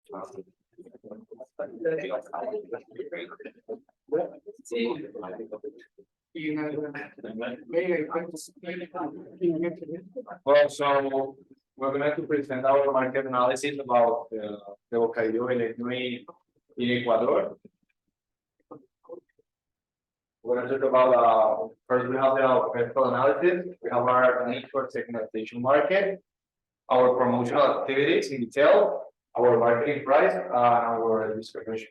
Well, so we're going to present our market analysis about the Bocadillo veleño in Ecuador. We're going to talk about first we have the vertical analysis, we have our need for segmentation market, our promotional activities in detail, our marketing price, and our distribution.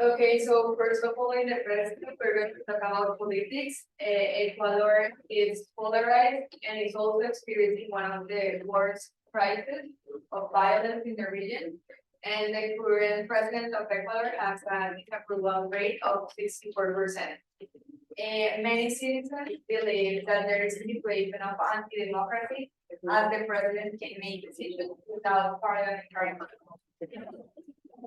Okay, so first of all, in the president, we're going to talk about politics. Ecuador is polarized and is also experiencing one of the worst crises of violence in the region. And the current president of Ecuador has a disapproval rate of 64%. Many citizens believe that there is a situation of anti-democracy, as the president can make decisions without parliamentary control.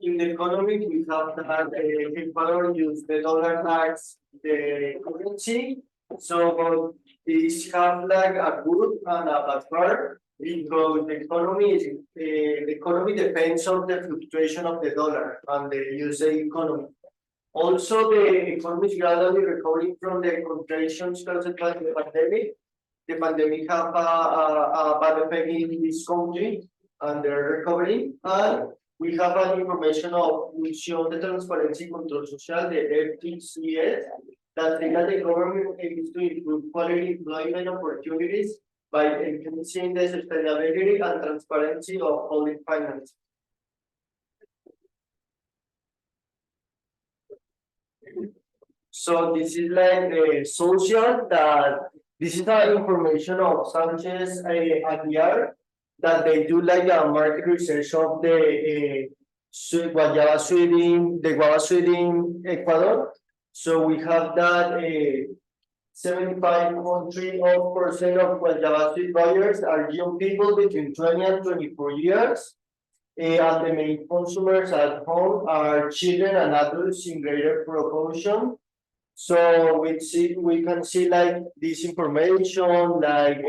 In the economy, we have that Ecuador use the dollar as the currency. So this have like a good and a bad part because the economy depends on the fluctuation of the dollar and the USA economy. Also, the economy is gradually recovering from the contractions caused by the pandemic. The pandemic have a bad effect in this country and they're recovering. And we have an information of Función de Transparencia y Control Social, the FTCS, that say that the government aims to improve quality employment opportunities by enhancing the sustainability and transparency of public finance. So this is like the social that this is the information of Sanchez Aguiar that they do like a market research of the guava sweet in Ecuador. So we have that 75% of guava sweet buyers are young people between 20 and 24 years. And the main consumers at home are children and adults in greater proportion. So we can see like this information, like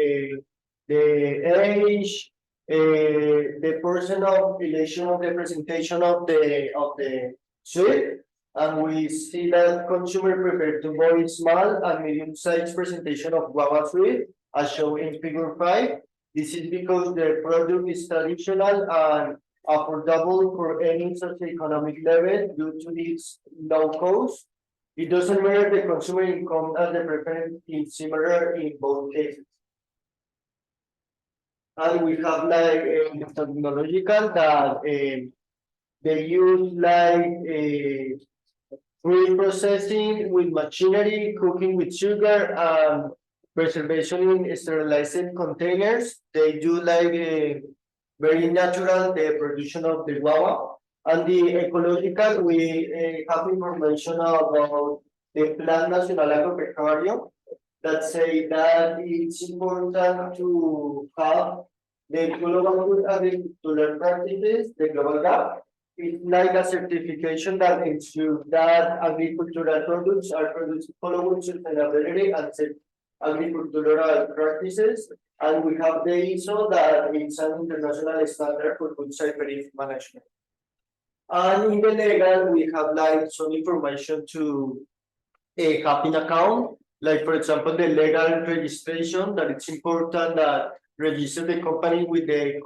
the age, the person of relation of the presentation of the sweet, and we see that consumer prefer to buy small and medium-sized presentation of guava sweet, as shown in figure 5. This is because the product is traditional and affordable for any socioeconomic level due to its low cost. It doesn't matter the consumer income and the preference is similar in both cases. And we have like technological that they use like food processing with machinery, cooking with sugar, and preservation in sterilized containers. They do like very natural the production of the guava. And the ecological, we have information about the Plan Nacional Agropecuario that say that it's important to have the global agricultural practices, the global gap. It's like a certification that ensures that agricultural products are produced following sustainability and agricultural practices. And we have the ISO that it's an international standard for food safety management. And in the legal, we have like some information to have an account, like for example, the legal registration, that it's important that register the company with the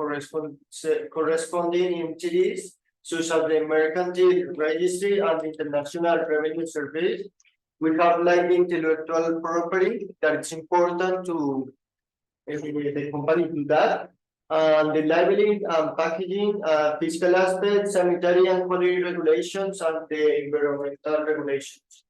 corresponding entities, such as the Mercantile Registry and the International Revenue Service. We have like the intellectual property that it's important to the company do that. And the labeling and packaging, fiscal aspects, sanitary and quality regulations, and the environmental regulations.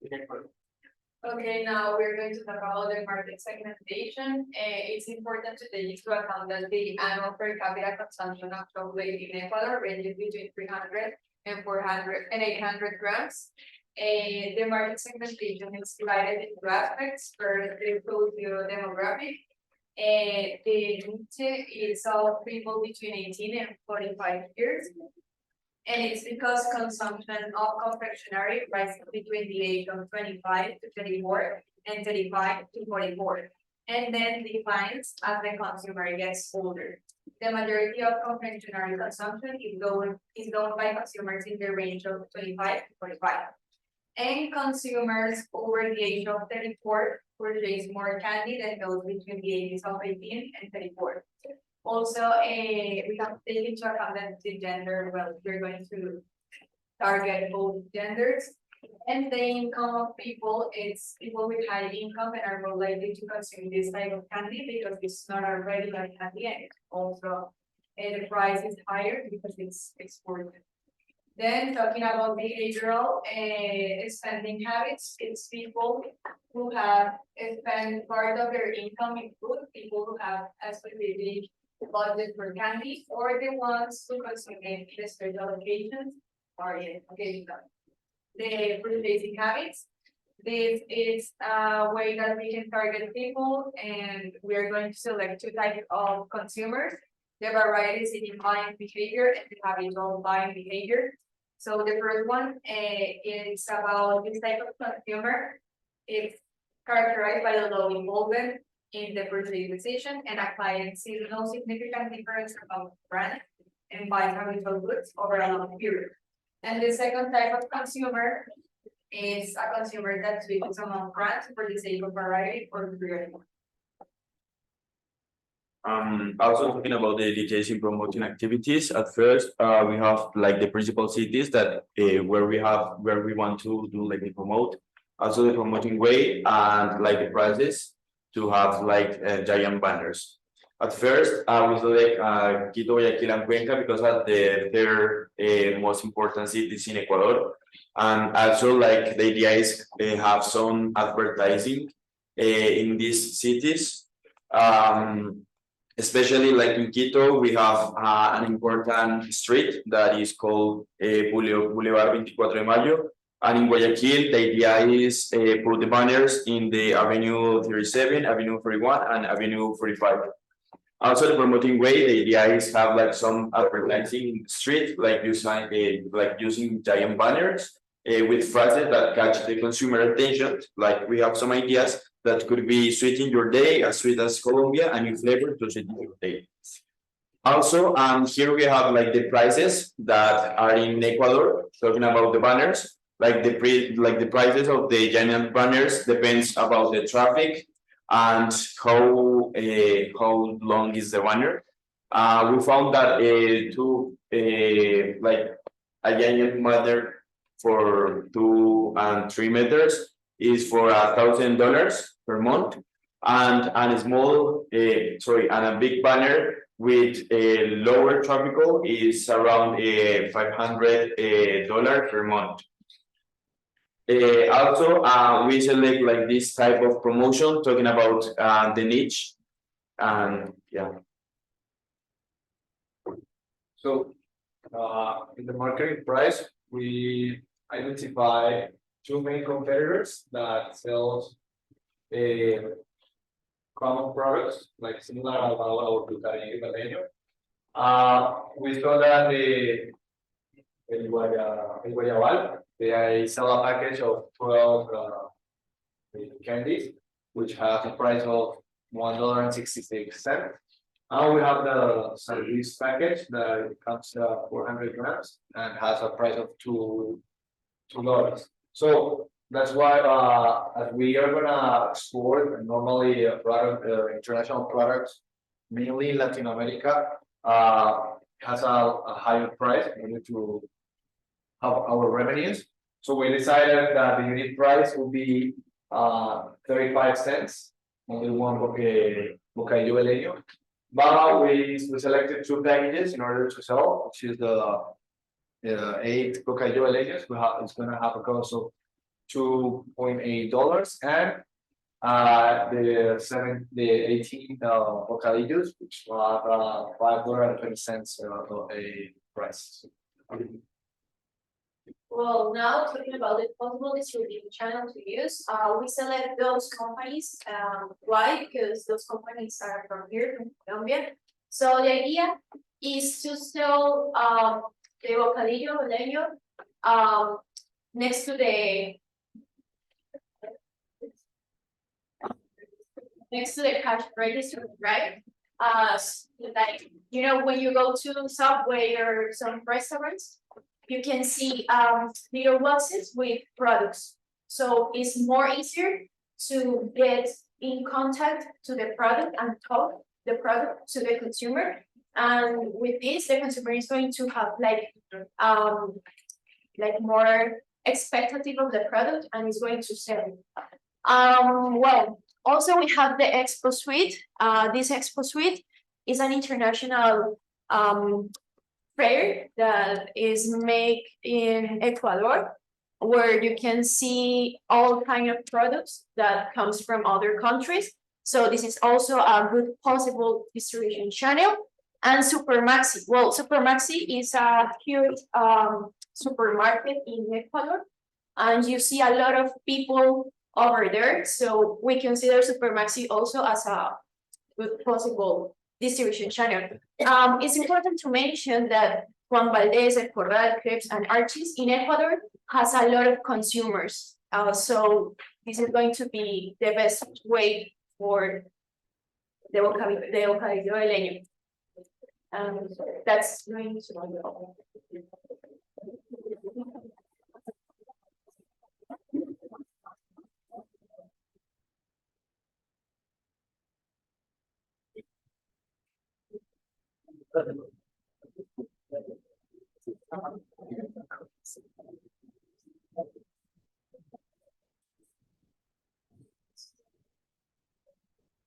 Okay, now we're going to talk about the market segmentation. It's important to take into account that the annual per capita consumption of chocolate in Ecuador ranges between 300 and 400 and 800 grams. The market segmentation is divided into aspects. First, the socio-demographic. The niche is of people between 18 and 45 years. And it's because consumption of confectionery rises between the age of 25 to 34 and 35 to 44. and then declines as the consumer gets older. The majority of conventional consumption is done by consumers in the range of 25 to 45. And consumers over the age of 34 purchase more candy than those between the ages of 18 and 34. Also, we have to take into account that the gender, well, we're going to target both genders. And the income of people, it's people with high income and are more likely to consume this type of candy because it's not a regular candy and also the price is higher because it's exported. Then talking about behavioral spending habits, it's people who have spent part of their income in food, people who have a specific budget for candy, or the ones who consume it in special occasions or in occasions. The purchasing habits. This is a way that we can target people, and we are going to select two types of consumers: the varieties in buying behavior and the habitual buying behavior. So the first one is about this type of consumer. It's characterized by the low involvement in the purchase decision, and a client sees no significant difference about brand and buys habitual goods over a long period. And the second type of consumer is a consumer that switches among brands for the sake of variety or variety. Also talking about the details in promoting activities. At first, we have like the principal cities that where we want to do like the promote. Also the promoting way and like the prices to have like giant banners. At first, we select Quito, Guayaquil, and Cuenca because of their most important cities in Ecuador. And also like the idea is have some advertising in these cities. Especially like in Quito, we have an important street that is called Boulevard 24 de Mayo. And in Guayaquil, the idea is put the banners in the Avenue 37, Avenue 41, and Avenue 45. Also, the promoting way, the idea is have like some advertising in the street, like using giant banners with phrases that catch the consumer attention. Like we have some ideas that could be sweet in your day, as sweet as Colombia, and new flavor to sweeten your day. Also, here we have like the prices that are in Ecuador. Talking about the banners, like the prices of the giant banners depends about the traffic and how long is the banner. We found that like a giant banner for 2 and 3 meters is for $1,000 per month, and a big banner with a lower tropical is around $500 per month. Also, we select like this type of promotion, talking about the niche, and yeah. So, in the marketing price, we identify two main competitors that sells common products, like similar about our Bocadillo y veleño. We saw that in Guayabal, they sell a package of 12 candies, which have a price of $1.66. Now we have the service package that comes 400 grams and has a price of $2. So that's why as we are gonna export normally international products, mainly Latin America, has a higher price in order to have our revenues. So we decided that the unit price will be 35 cents, only one Bocadillo veleño. But we selected two packages in order to sell, which is the 8 Bocadillo veleños. It's gonna have a cost of $2.8, and the 18 Bocadillos, which will have $5.20 a price. Well, now talking about the possible distribution channel to use, we select those companies. Why? Because those companies are from here, from Colombia. So the idea is to sell the Bocadillo veleño next to the next to the cash register, right? Like, when you go to Subway or some restaurants, you can see little boxes with products. So it's more easier to get in contact to the product and talk the product to the consumer. And with this, the consumer is going to have more expectative of the product and is going to sell it. Well, also we have the Expo Suite. This Expo Suite is an international fair that is made in Ecuador, where you can see all kind of products that comes from other countries. So this is also a good possible distribution channel. And Supermaxi. Well, Supermaxi is a huge supermarket in Ecuador, and you see a lot of people over there. So we consider Supermaxi also as a good possible distribution channel. It's important to mention that Juan Valdez, El Corral, Crepes, and Archie's in Ecuador has a lot of consumers. So this is going to be the best way for the Bocadillo veleño. That's going to